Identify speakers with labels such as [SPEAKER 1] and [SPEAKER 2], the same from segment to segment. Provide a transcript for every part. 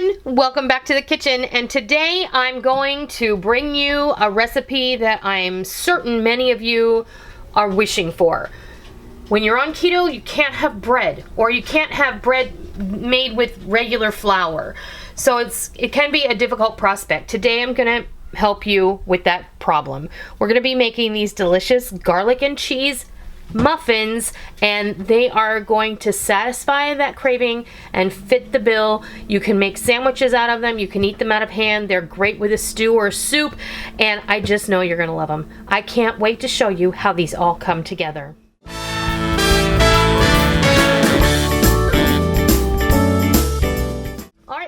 [SPEAKER 1] everyone, welcome back to the kitchen, and today I'm going to bring you a recipe that I'm certain many of you are wishing for. When you're on keto, you can't have bread, or you can't have bread made with regular flour. So it can be a difficult prospect. Today I'm gonna help you with that problem. We're gonna be making these delicious garlic and cheese muffins, and they are going to satisfy that craving and fit the bill. You can make sandwiches out of them. You can eat them out of hand. They're great with a stew or soup, and I just know you're gonna love them. I can't wait to show you how these all come together.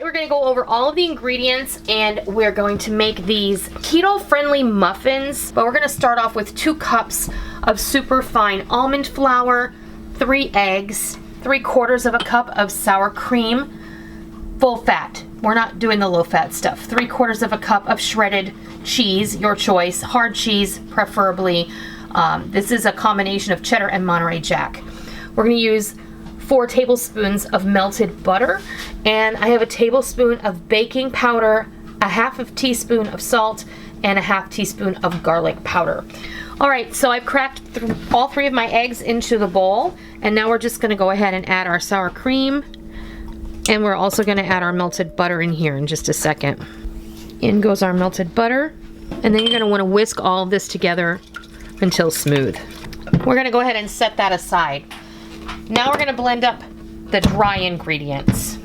[SPEAKER 1] We're going to go over all of the ingredients, and we're going to make these keto-friendly muffins. But we're going to start off with 2 cups of superfine almond flour, 3 eggs, 3/4 of a cup of sour cream, full fat. We're not doing the low-fat stuff. 3/4 of a cup of shredded cheese, your choice, hard cheese preferably. This is a combination of cheddar and Monterey Jack. We're going to use 4 tablespoons of melted butter, and I have a tablespoon of baking powder, a 1/2 teaspoon of salt, and a 1/2 teaspoon of garlic powder. All right, so I've cracked all 3 of my eggs into the bowl, and now we're just going to go ahead and add our sour cream, and we're also going to add our melted butter in here in just a second. In goes our melted butter, and then you're going to want to whisk all of this together until smooth. We're going to go ahead and set that aside. Now we're going to blend up the dry ingredients.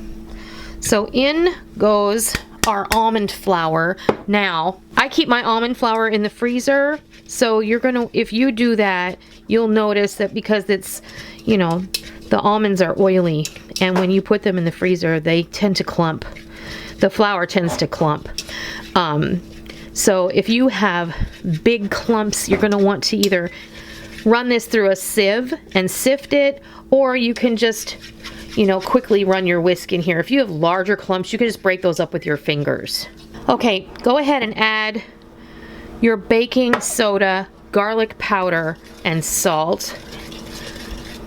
[SPEAKER 1] So in goes our almond flour. Now, I keep my almond flour in the freezer, so you're going to, if you do that, you'll notice that because it's, you know, the almonds are oily, and when you put them in the freezer, they tend to clump. The flour tends to clump. So if you have big clumps, you're going to want to either run this through a sieve and sift it, or you can just, you know, quickly run your whisk in here. If you have larger clumps, you can just break those up with your fingers. Okay, go ahead and add your baking soda, garlic powder, and salt.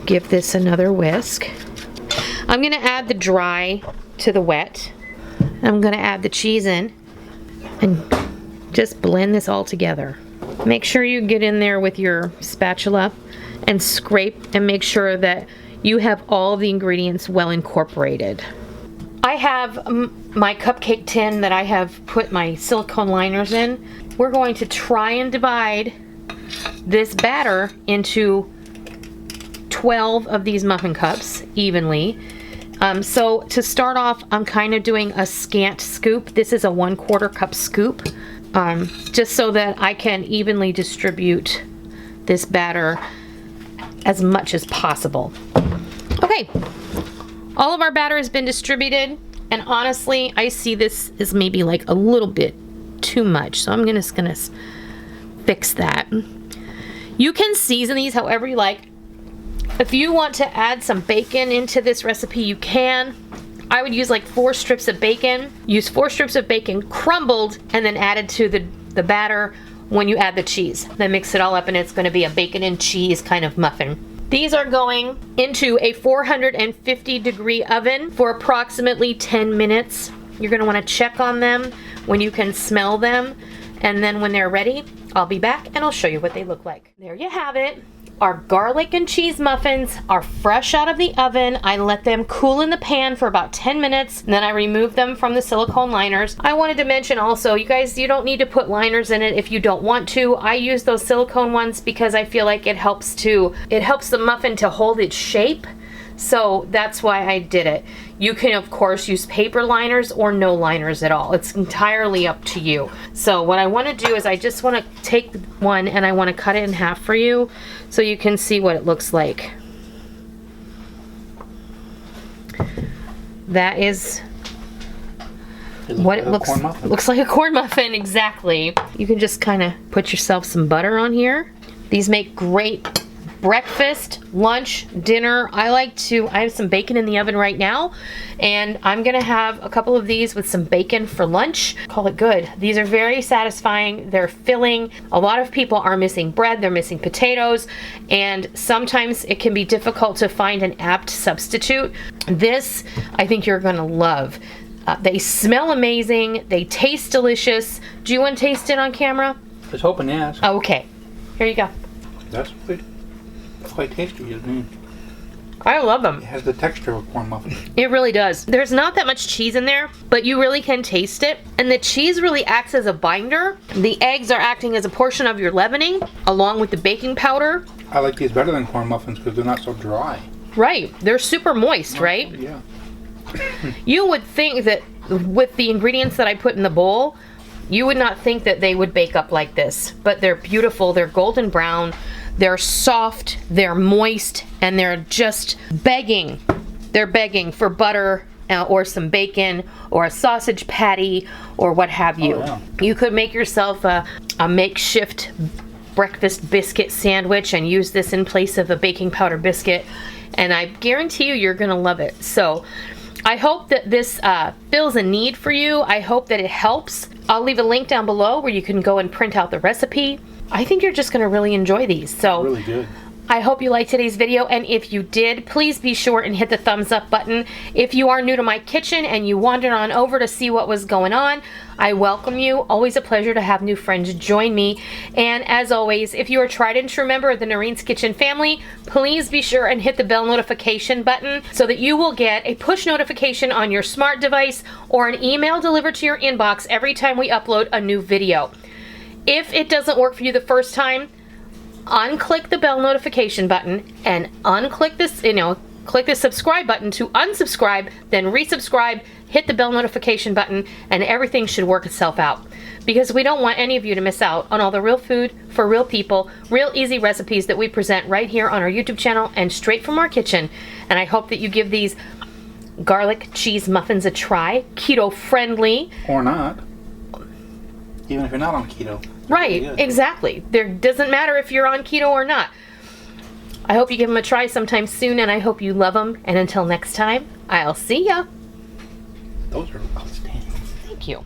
[SPEAKER 1] Give this another whisk. I'm gonna add the dry to the wet. I'm gonna add the cheese in and just blend this all together. Make sure you get in there with your spatula and scrape and make sure that you have all the ingredients well incorporated. I have my cupcake tin that I have put my silicone liners in. We're going to try and divide this batter into 12 of these muffin cups evenly. So to start off, I'm kind of doing a scant scoop. This is a 1/4 cup scoop. Just so that I can evenly distribute this batter as much as possible. Okay, all of our batter has been distributed, and honestly, I see this as maybe like a little bit too much, so I'm just gonna fix that. You can season these however you like. If you want to add some bacon into this recipe, you can. I would use like 4 strips of bacon. Use 4 strips of bacon crumbled and then added to the batter when you add the cheese. Then mix it all up, and it's going to be a bacon and cheese kind of muffin. These are going into a 450-degree oven for approximately 10 minutes. You're going to want to check on them when you can smell them, and then when they're ready, I'll be back and I'll show you what they look like. There you have it. Our garlic and cheese muffins are fresh out of the oven. I let them cool in the pan for about 10 minutes, and then I remove them from the silicone liners. I wanted to mention also, you guys, you don't need to put liners in it if you don't want to. I use those silicone ones because I feel like it helps the muffin to hold its shape. So that's why I did it. You can, of course, use paper liners or no liners at all. It's entirely up to you. So what I want to do is I just want to take one and I want to cut it in half for you so you can see what it looks like. That is what it looks like, a corn muffin, exactly. You can just kind of put yourself some butter on here. These make great breakfast, lunch, dinner. I have some bacon in the oven right now, and I'm gonna have a couple of these with some bacon for lunch. Call it good. These are very satisfying. They're filling. A lot of people are missing bread, they're missing potatoes, and sometimes it can be difficult to find an apt substitute. This, I think you're gonna love. They smell amazing. They taste delicious. Do you want to taste it on camera?
[SPEAKER 2] I was hoping yes.
[SPEAKER 1] Oh, okay. Here you go.
[SPEAKER 2] That's quite tasty, isn't it?
[SPEAKER 1] I love them.
[SPEAKER 2] It has the texture of a corn muffin.
[SPEAKER 1] It really does. There's not that much cheese in there, but you really can taste it. And the cheese really acts as a binder. The eggs are acting as a portion of your leavening, along with the baking powder.
[SPEAKER 2] I like these better than corn muffins because they're not so dry.
[SPEAKER 1] Right. They're super moist, right?
[SPEAKER 2] Yeah.
[SPEAKER 1] You would think that with the ingredients that I put in the bowl, you would not think that they would bake up like this. But they're beautiful. They're golden brown. They're soft. They're moist. And they're just begging. They're begging for butter or some bacon or a sausage patty or what have you.
[SPEAKER 2] Oh, yeah.
[SPEAKER 1] You could make yourself a makeshift breakfast biscuit sandwich and use this in place of a baking powder biscuit. And I guarantee you're going to love it. So I hope that this fills a need for you. I hope that it helps. I'll leave a link down below where you can go and print out the recipe. I think you're just going to really enjoy these. So
[SPEAKER 2] Really good.
[SPEAKER 1] I hope you liked today's video, and if you did, please be sure and hit the thumbs up button. If you are new to my kitchen and you wandered on over to see what was going on, I welcome you. Always a pleasure to have new friends join me. And as always, if you are a tried and true member of the Noreen's Kitchen family, please be sure and hit the bell notification button so that you will get a push notification on your smart device or an email delivered to your inbox every time we upload a new video. If it doesn't work for you the first time, unclick the bell notification button and unclick this, click the subscribe button to unsubscribe, then resubscribe, hit the bell notification button, and everything should work itself out. Because we don't want any of you to miss out on all the real food for real people, real easy recipes that we present right here on our YouTube channel and straight from our kitchen. And I hope that you give these garlic cheese muffins a try, keto friendly.
[SPEAKER 2] Or not. Even if you're not on keto.
[SPEAKER 1] Right, exactly. There doesn't matter if you're on keto or not. I hope you give them a try sometime soon, and I hope you love them. And until next time, I'll see ya.
[SPEAKER 2] Those are outstanding.
[SPEAKER 1] Thank you.